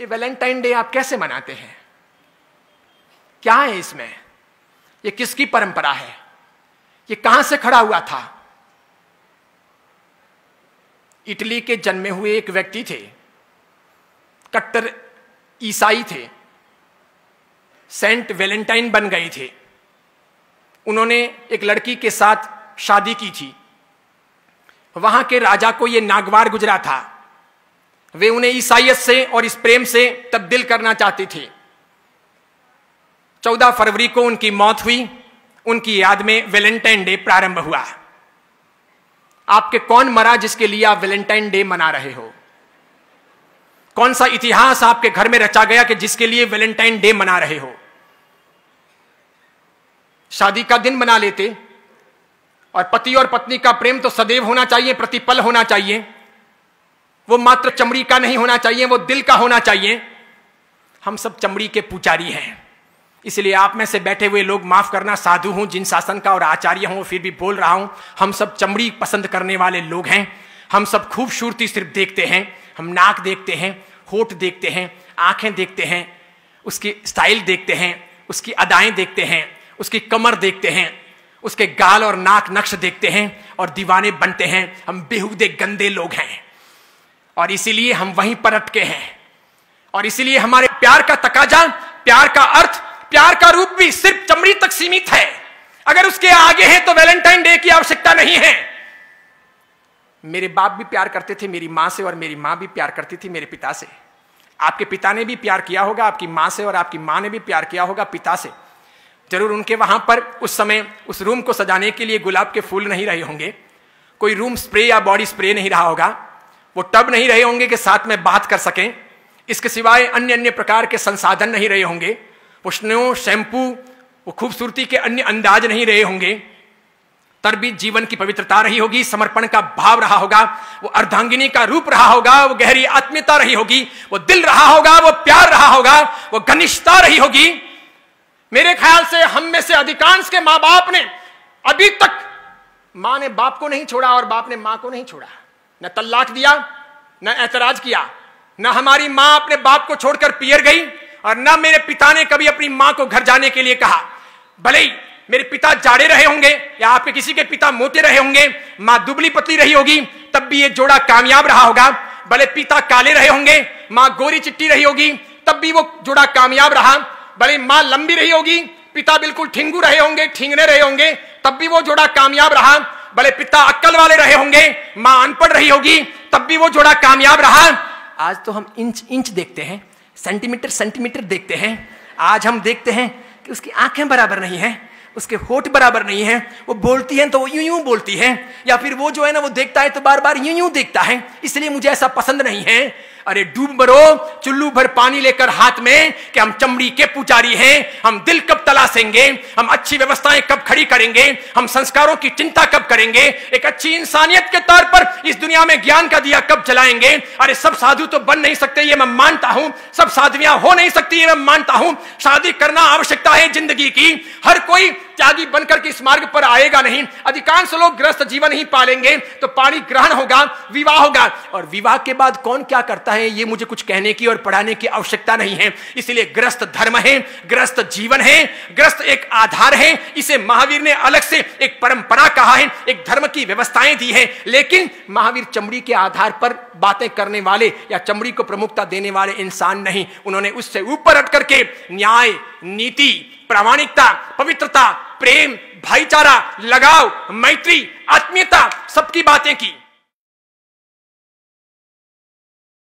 ये Valentine day आप कैसे मनाते हैं? क्या है इसमें? ये किसकी परंपरा है? ये कहां से खड़ा हुआ था? इटली के जन्मे हुए एक व्यक्ति थे, कट्टर ईसाई थे, सेंट वैलेंटाइन बन गए थे। उन्होंने एक लड़की के साथ शादी की थी। वहां के राजा को यह नागवार गुजरा था। वे उन्हें ईसाइयत से और इस प्रेम से तब्दील करना चाहते थे। 14 फरवरी को उनकी मौत हुई। उनकी याद में वैलेंटाइन डे प्रारंभ हुआ। आपके कौन मरा जिसके लिए आप वैलेंटाइन डे मना रहे हो? कौन सा इतिहास आपके घर में रचा गया कि जिसके लिए वैलेंटाइन डे मना रहे हो? शादी का दिन मना लेते। और पति और पत्नी का प्रेम तो सदैव होना चाहिए, प्रतिपल होना चाहिए। वो मात्र चमड़ी का नहीं होना चाहिए, वो दिल का होना चाहिए। हम सब चमड़ी के पुजारी हैं। इसलिए आप में से बैठे हुए लोग माफ करना, साधु हूं, जिन शासन का और आचार्य हूं, फिर भी बोल रहा हूं। हम सब चमड़ी पसंद करने वाले लोग हैं। हम सब खूबसूरती सिर्फ देखते हैं। हम नाक देखते हैं, होठ देखते हैं, आंखें देखते हैं, उसकी स्टाइल देखते हैं, उसकी अदाएं देखते हैं, उसकी कमर देखते हैं, उसके गाल और नाक नक्श देखते हैं और दीवाने बनते हैं। हम बेहुदे गंदे लोग हैं और इसीलिए हम वहीं पर अटके हैं। और इसीलिए हमारे प्यार का तकाजा, प्यार का अर्थ, प्यार का रूप भी सिर्फ चमड़ी तक सीमित है। अगर उसके आगे है तो वैलेंटाइन डे की आवश्यकता नहीं है। मेरे बाप भी प्यार करते थे मेरी मां से और मेरी मां भी प्यार करती थी मेरे पिता से। आपके पिता ने भी प्यार किया होगा आपकी मां से और आपकी मां ने भी प्यार किया होगा पिता से। जरूर उनके वहां पर उस समय उस रूम को सजाने के लिए गुलाब के फूल नहीं रहे होंगे, कोई रूम स्प्रे या बॉडी स्प्रे नहीं रहा होगा, वो टब नहीं रहे होंगे कि साथ में बात कर सकें। इसके सिवाय अन्य अन्य प्रकार के संसाधन नहीं रहे होंगे, वो स्नो, शैम्पू, वो खूबसूरती के अन्य अंदाज नहीं रहे होंगे। तर भी जीवन की पवित्रता रही होगी, समर्पण का भाव रहा होगा, वो अर्धांगिनी का रूप रहा होगा, वो गहरी आत्मीयता रही होगी, वो दिल रहा होगा, वो प्यार रहा होगा, वो घनिष्ठता रही होगी। मेरे ख्याल से हम में से अधिकांश के मां बाप ने अभी तक, मां ने बाप को नहीं छोड़ा और बाप ने मां को नहीं छोड़ा, न तलाक दिया न ऐतराज किया, न हमारी मां अपने बाप को छोड़कर पियर गई और न मेरे पिता ने कभी अपनी मां को घर जाने के लिए कहा। भले ही मेरे पिता जाड़े रहे होंगे या आपके किसी के पिता मोटे रहे होंगे, मां दुबली पतली रही होगी, तब भी ये जोड़ा कामयाब रहा होगा। भले पिता काले रहे होंगे, मां गोरी चिट्टी रही होगी, तब भी वो जोड़ा कामयाब रहा। भले मां लंबी रही होगी, पिता बिल्कुल ठिंगू रहे होंगे, ठिंगने रहे होंगे, तब भी वो जोड़ा कामयाब रहा। भले पिता अक्कल वाले रहे होंगे, मां अनपढ़ रही होगी, तब भी वो जोड़ा कामयाब रहा। आज तो हम इंच इंच देखते हैं, सेंटीमीटर सेंटीमीटर देखते हैं। आज हम देखते हैं कि उसकी आंखें बराबर नहीं है, उसके होठ बराबर नहीं है, वो बोलती है तो वो यूं यूं बोलती है, या फिर वो जो है ना वो देखता है तो बार बार यूं यूं देखता है, इसलिए मुझे ऐसा पसंद नहीं है। अरे डूब मरो चुल्लू भर पानी लेकर हाथ में कि हम चमड़ी के पुजारी हैं। हम दिल कब तलाशेंगे, हम अच्छी व्यवस्थाएं कब खड़ी करेंगे, हम संस्कारों की चिंता कब करेंगे, एक अच्छी इंसानियत के तौर पर इस दुनिया में ज्ञान का दिया कब जलाएंगे। अरे सब साधु तो बन नहीं सकते ये मैं मानता हूं, सब साधवियां हो नहीं सकती ये मैं मानता हूं। शादी करना आवश्यकता है जिंदगी की, हर कोई त्यागी बनकर के इस मार्ग पर आएगा नहीं। अधिकांश लोग गृहस्थ जीवन ही पालेंगे तो पाणी ग्रहण होगा, विवाह होगा, और विवाह के बाद कौन क्या करता है ये मुझे कुछ कहने की और पढ़ाने की आवश्यकता नहीं है। इसलिए गृहस्थ धर्म है, गृहस्थ जीवन है, गृहस्थ एक आधार है। इसे महावीर ने अलग से एक परंपरा कहा है, एक धर्म की व्यवस्थाएं दी है। लेकिन महावीर चमड़ी के आधार पर बातें करने वाले या चमड़ी को प्रमुखता देने वाले इंसान नहीं। उन्होंने उससे ऊपर हट करके न्याय, नीति, प्रामाणिकता, पवित्रता, प्रेम, भाईचारा, लगाव, मैत्री, आत्मीयता, सबकी बातें की।